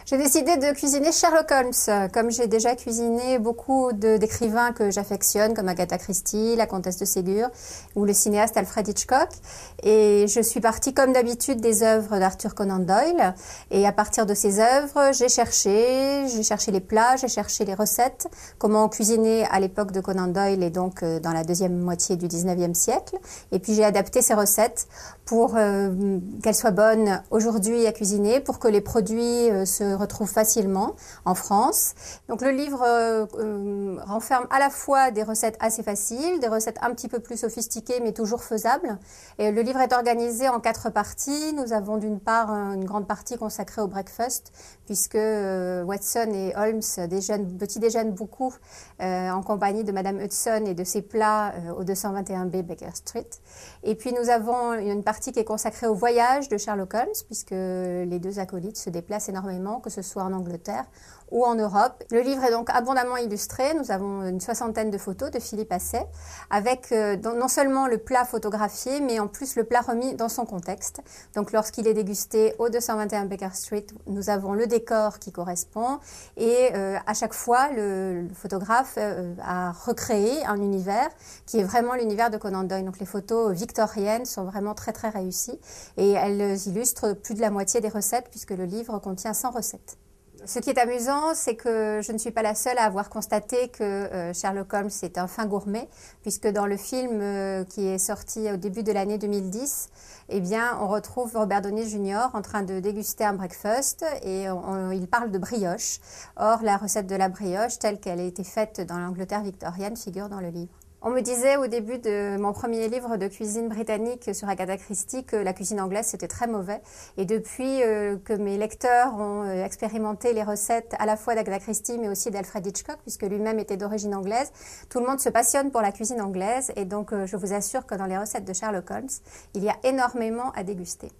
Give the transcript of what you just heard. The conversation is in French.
J'ai décidé de cuisiner Sherlock Holmes, comme j'ai déjà cuisiné beaucoup d'écrivains que j'affectionne, comme Agatha Christie, la Comtesse de Ségur ou le cinéaste Alfred Hitchcock. Et je suis partie, comme d'habitude, des œuvres d'Arthur Conan Doyle. Et à partir de ces œuvres, j'ai cherché les plats, j'ai cherché les recettes, comment on cuisinait à l'époque de Conan Doyle et donc dans la deuxième moitié du 19e siècle. Et puis j'ai adapté ces recettes pour qu'elles soient bonnes aujourd'hui à cuisiner, pour que les produits se retrouvent facilement en France. Donc le livre renferme à la fois des recettes assez faciles, des recettes un petit peu plus sophistiquées mais toujours faisables. Et le livre est organisé en 4 parties. Nous avons d'une part une grande partie consacrée au breakfast, puisque Watson et Holmes petit déjeunent beaucoup en compagnie de Madame Hudson et de ses plats au 221B Baker Street. Et puis nous avons une partie qui est consacrée au voyage de Sherlock Holmes, puisque les deux acolytes se déplacent énormément, que ce soit en Angleterre ou en Europe. Le livre est donc abondamment illustré. Nous avons une 60aine de photos de Philippe Asset, avec non seulement le plat photographié, mais en plus le plat remis dans son contexte. Donc lorsqu'il est dégusté au 221 Baker Street, nous avons le décor qui correspond, et à chaque fois, le photographe a recréé un univers qui est vraiment l'univers de Conan Doyle. Donc les photos victoriennes sont vraiment très très réussies, et elles illustrent plus de la moitié des recettes, puisque le livre contient 100 recettes. Ce qui est amusant, c'est que je ne suis pas la seule à avoir constaté que Sherlock Holmes est un fin gourmet, puisque dans le film qui est sorti au début de l'année 2010, eh bien, on retrouve Robert Downey Jr. en train de déguster un breakfast, et il parle de brioche. Or, la recette de la brioche, telle qu'elle a été faite dans l'Angleterre victorienne, figure dans le livre. On me disait au début de mon premier livre de cuisine britannique sur Agatha Christie que la cuisine anglaise c'était très mauvais. Et depuis que mes lecteurs ont expérimenté les recettes à la fois d'Agatha Christie mais aussi d'Alfred Hitchcock, puisque lui-même était d'origine anglaise, tout le monde se passionne pour la cuisine anglaise. Et donc je vous assure que dans les recettes de Sherlock Holmes, il y a énormément à déguster.